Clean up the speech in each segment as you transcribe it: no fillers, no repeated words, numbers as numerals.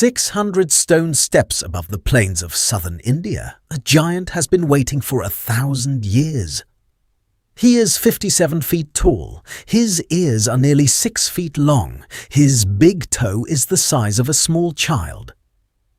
600 stone steps above the plains of southern India, a giant has been waiting for 1,000 years. He is 57 feet tall, his ears are nearly 6 feet long, his big toe is the size of a small child.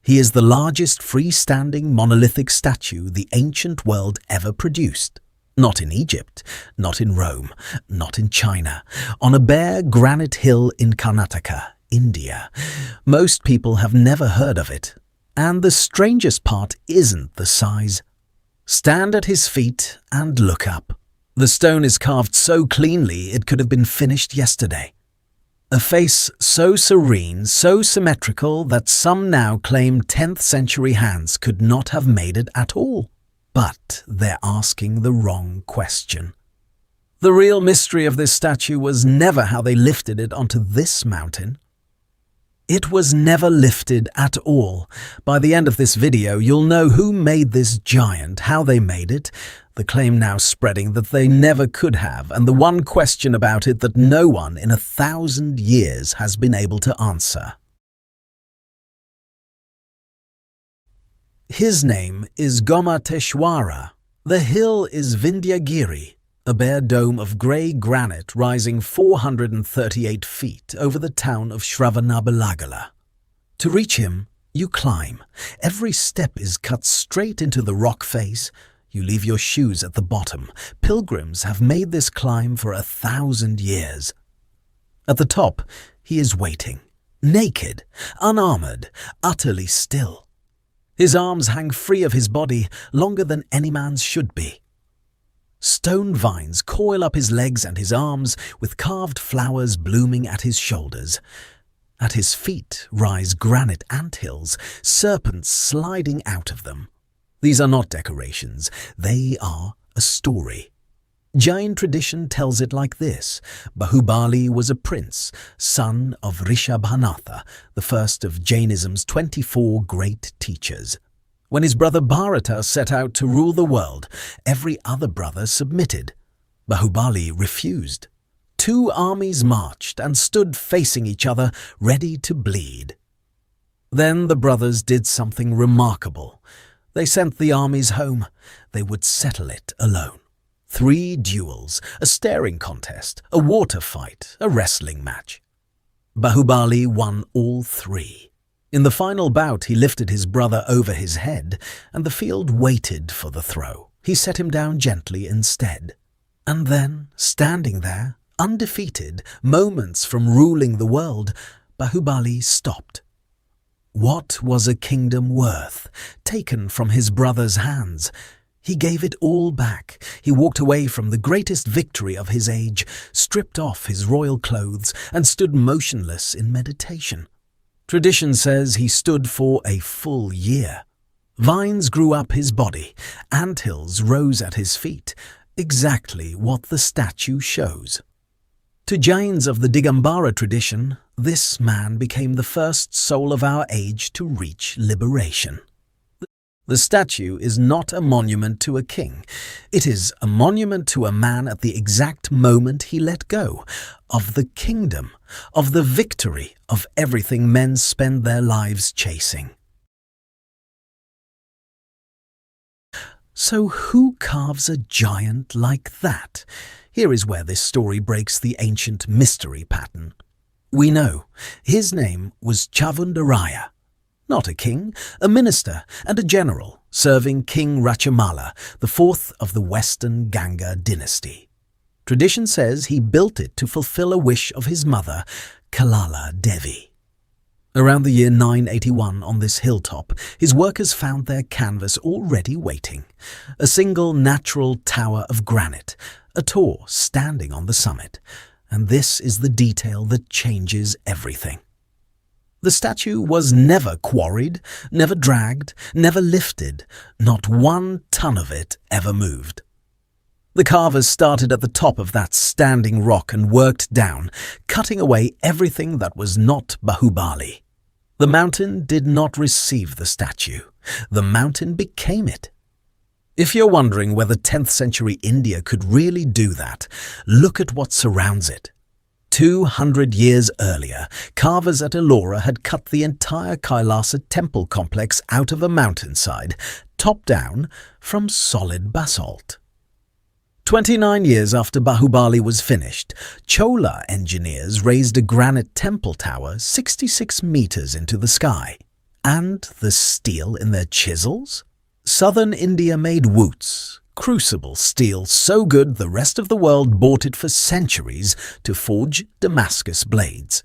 He is the largest freestanding monolithic statue the ancient world ever produced. Not in Egypt, not in Rome, not in China, on a bare granite hill in Karnataka, India. Most people have never heard of it. And the strangest part isn't the size. Stand at his feet and look up. The stone is carved so cleanly it could have been finished yesterday. A face so serene, so symmetrical that some now claim 10th century hands could not have made it at all. But they're asking the wrong question. The real mystery of this statue was never how they lifted it onto this mountain. It was never lifted at all. By the end of this video, you'll know who made this giant, how they made it, the claim now spreading that they never could have, and the one question about it that no one in 1,000 years has been able to answer. His name is Gommateshwara. The hill is Vindhyagiri, a bare dome of grey granite rising 438 feet over the town of Shravanabelagola. To reach him, you climb. Every step is cut straight into the rock face. You leave your shoes at the bottom. Pilgrims have made this climb for 1,000 years. At the top, he is waiting, naked, unarmoured, utterly still. His arms hang free of his body, longer than any man's should be. Stone vines coil up his legs and his arms, with carved flowers blooming at his shoulders. At his feet rise granite anthills, serpents sliding out of them. These are not decorations, they are a story. Jain tradition tells it like this. Bahubali was a prince, son of Rishabhanatha, the first of Jainism's 24 great teachers. When his brother Bharata set out to rule the world, every other brother submitted. Bahubali refused. 2 armies marched and stood facing each other, ready to bleed. Then the brothers did something remarkable. They sent the armies home. They would settle it alone. 3 duels, a staring contest, a water fight, a wrestling match. Bahubali won all 3. In the final bout, he lifted his brother over his head, and the field waited for the throw. He set him down gently instead. And then, standing there, undefeated, moments from ruling the world, Bahubali stopped. What was a kingdom worth, taken from his brother's hands? He gave it all back. He walked away from the greatest victory of his age, stripped off his royal clothes, and stood motionless in meditation. Tradition says he stood for a full year. Vines grew up his body, anthills rose at his feet, exactly what the statue shows. To Jains of the Digambara tradition, this man became the first soul of our age to reach liberation. The statue is not a monument to a king. It is a monument to a man at the exact moment he let go, of the kingdom, of the victory of everything men spend their lives chasing. So who carves a giant like that? Here is where this story breaks the ancient mystery pattern. We know his name was Chavundaraya. Not a king, a minister and a general, serving King Rachamala, the 4th of the Western Ganga dynasty. Tradition says he built it to fulfill a wish of his mother, Kalala Devi. Around the year 981 on this hilltop, his workers found their canvas already waiting. A single natural tower of granite, a tor standing on the summit. And this is the detail that changes everything. The statue was never quarried, never dragged, never lifted. Not 1 ton of it ever moved. The carvers started at the top of that standing rock and worked down, cutting away everything that was not Bahubali. The mountain did not receive the statue. The mountain became it. If you're wondering whether 10th century India could really do that, look at what surrounds it. 200 years earlier, carvers at Ellora had cut the entire Kailasa temple complex out of a mountainside, top down, from solid basalt. 29 years after Bahubali was finished, Chola engineers raised a granite temple tower 66 meters into the sky. And the steel in their chisels? Southern India made woots, crucible steel so good the rest of the world bought it for centuries to forge Damascus blades.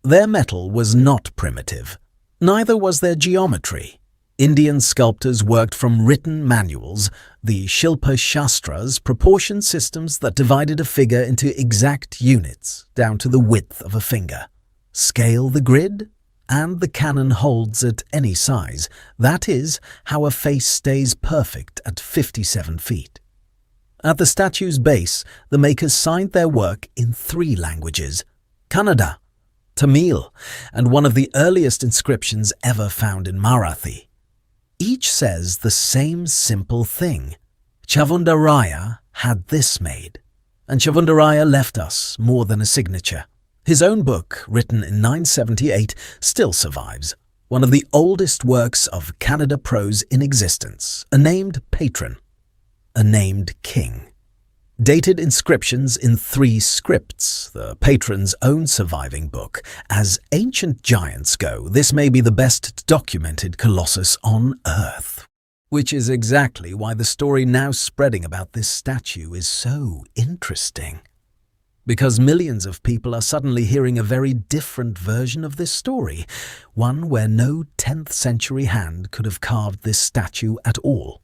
Their metal was not primitive. Neither was their geometry. Indian sculptors worked from written manuals, the Shilpa Shastras, proportion systems that divided a figure into exact units, down to the width of a finger. Scale the grid, and the canon holds at any size. That is how a face stays perfect at 57 feet. At the statue's base, the makers signed their work in 3 languages: Kannada, Tamil, and one of the earliest inscriptions ever found in Marathi. Each says the same simple thing. Chavundaraya had this made, and Chavundaraya left us more than a signature. His own book, written in 978, still survives, one of the oldest works of Kannada prose in existence, a named patron, a named king. Dated inscriptions in 3 scripts, the patron's own surviving book. As ancient giants go, this may be the best documented colossus on Earth. Which is exactly why the story now spreading about this statue is so interesting. Because millions of people are suddenly hearing a very different version of this story, one where no 10th century hand could have carved this statue at all.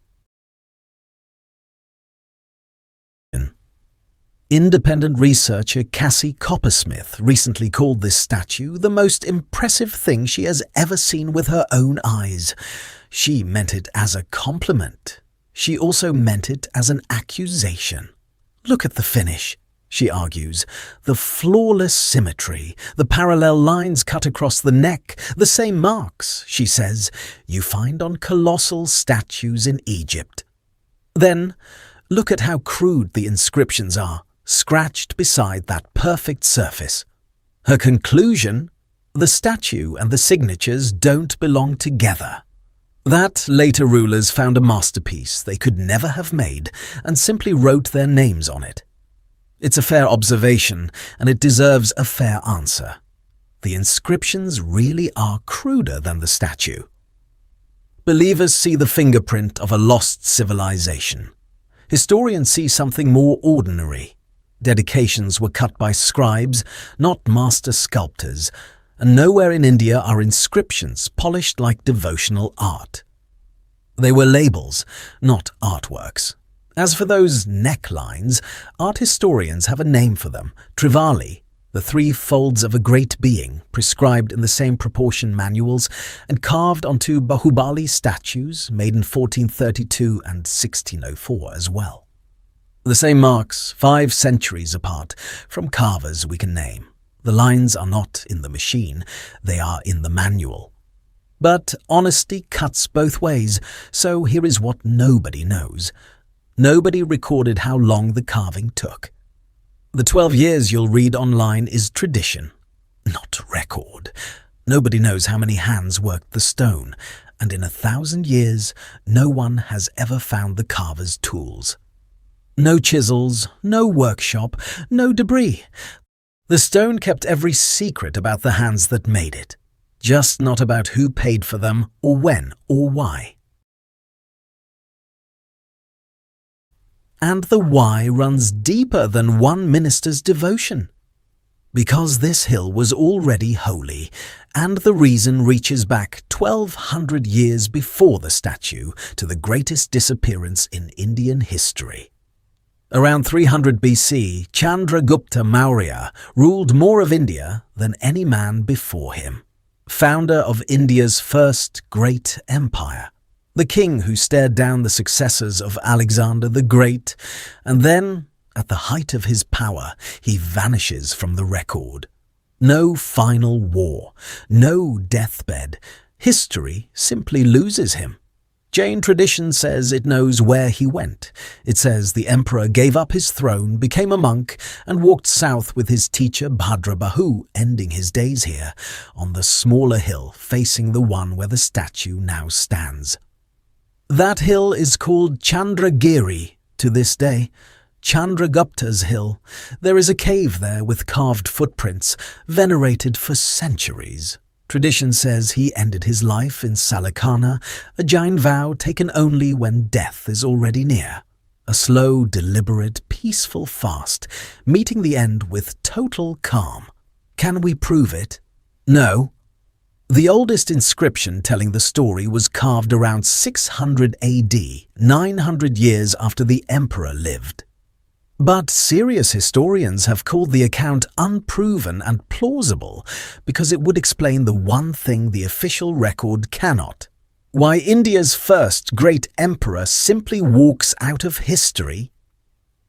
Independent researcher Cassie Coppersmith recently called this statue the most impressive thing she has ever seen with her own eyes. She meant it as a compliment. She also meant it as an accusation. Look at the finish, she argues. The flawless symmetry, the parallel lines cut across the neck, the same marks, she says, you find on colossal statues in Egypt. Then, look at how crude the inscriptions are, scratched beside that perfect surface. Her conclusion? The statue and the signatures don't belong together. That later rulers found a masterpiece they could never have made and simply wrote their names on it. It's a fair observation, and it deserves a fair answer. The inscriptions really are cruder than the statue. Believers see the fingerprint of a lost civilization. Historians see something more ordinary. Dedications were cut by scribes, not master sculptors, and nowhere in India are inscriptions polished like devotional art. They were labels, not artworks. As for those necklines, art historians have a name for them: Trivali, the 3 folds of a great being, prescribed in the same proportion manuals and carved onto Bahubali statues made in 1432 and 1604 as well. The same marks, 5 centuries apart, from carvers we can name. The lines are not in the machine, they are in the manual. But honesty cuts both ways, so here is what nobody knows. Nobody recorded how long the carving took. The 12 years you'll read online is tradition, not record. Nobody knows how many hands worked the stone, and in 1,000 years, no one has ever found the carver's tools. No chisels, no workshop, no debris. The stone kept every secret about the hands that made it, just not about who paid for them or when or why. And the why runs deeper than one minister's devotion. Because this hill was already holy, and the reason reaches back 1,200 years before the statue to the greatest disappearance in Indian history. Around 300 BC, Chandragupta Maurya ruled more of India than any man before him. Founder of India's first great empire. The king who stared down the successors of Alexander the Great, and then, at the height of his power, he vanishes from the record. No final war, no deathbed. History simply loses him. Jain tradition says it knows where he went. It says the emperor gave up his throne, became a monk, and walked south with his teacher Bhadrabahu, ending his days here, on the smaller hill facing the one where the statue now stands. That hill is called Chandragiri to this day, Chandragupta's hill. There is a cave there with carved footprints, venerated for centuries. Tradition says he ended his life in Salakana, a Jain vow taken only when death is already near. A slow, deliberate, peaceful fast, meeting the end with total calm. Can we prove it? No. The oldest inscription telling the story was carved around 600 AD, 900 years after the emperor lived. But serious historians have called the account unproven and plausible because it would explain the one thing the official record cannot: why India's first great emperor simply walks out of history.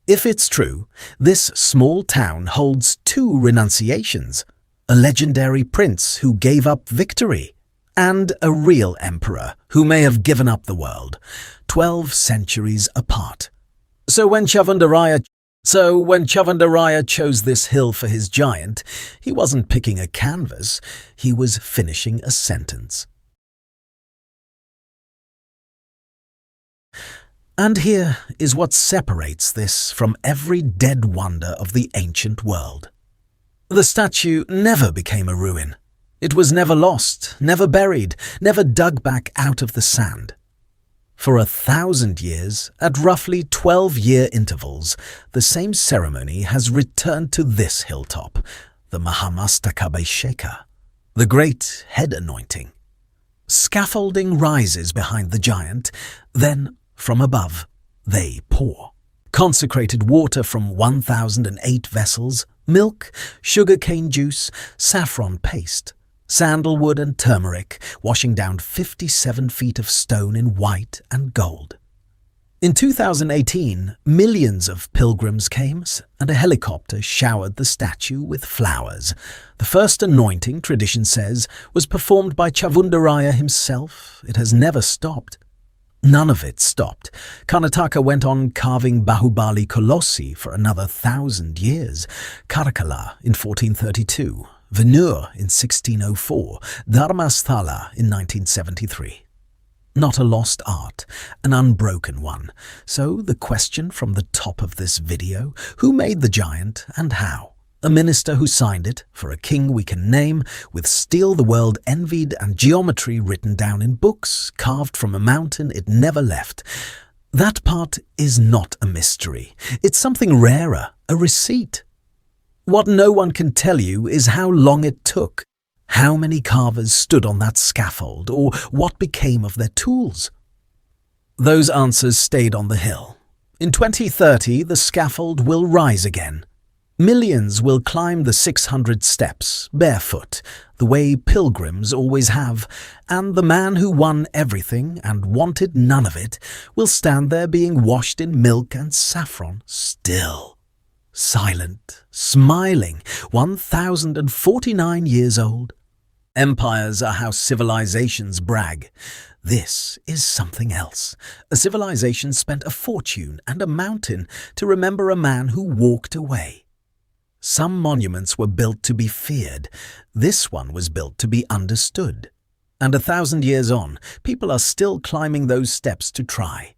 If it's true, this small town holds two renunciations: a legendary prince who gave up victory, and a real emperor who may have given up the world, 12 centuries apart. So when Chavandaraya chose this hill for his giant, he wasn't picking a canvas, he was finishing a sentence. And here is what separates this from every dead wonder of the ancient world. The statue never became a ruin. It was never lost, never buried, never dug back out of the sand. For 1,000 years, at roughly 12-year intervals, the same ceremony has returned to this hilltop, the Mahamastakabhisheka, the great head anointing. Scaffolding rises behind the giant, then, from above, they pour. Consecrated water from 1,008 vessels, milk, sugarcane juice, saffron paste, sandalwood and turmeric, washing down 57 feet of stone in white and gold. In 2018, millions of pilgrims came, and a helicopter showered the statue with flowers. The first anointing, tradition says, was performed by Chavandaraya himself. It has never stopped. None of it stopped. Karnataka went on carving Bahubali colossi for another 1,000 years. Karakala in 1432. Venur in 1604, Dharmasthala in 1973. Not a lost art, an unbroken one. So the question from the top of this video: who made the giant and how? A minister who signed it, for a king we can name, with steel the world envied and geometry written down in books, carved from a mountain it never left. That part is not a mystery. It's something rarer, a receipt. What no one can tell you is how long it took, how many carvers stood on that scaffold, or what became of their tools. Those answers stayed on the hill. In 2030, the scaffold will rise again. Millions will climb the 600 steps, barefoot, the way pilgrims always have, and the man who won everything and wanted none of it will stand there being washed in milk and saffron, still. Silent, smiling, 1,049 years old. Empires are how civilizations brag. This is something else. A civilization spent a fortune and a mountain to remember a man who walked away. Some monuments were built to be feared. This one was built to be understood. And 1,000 years on, people are still climbing those steps to try.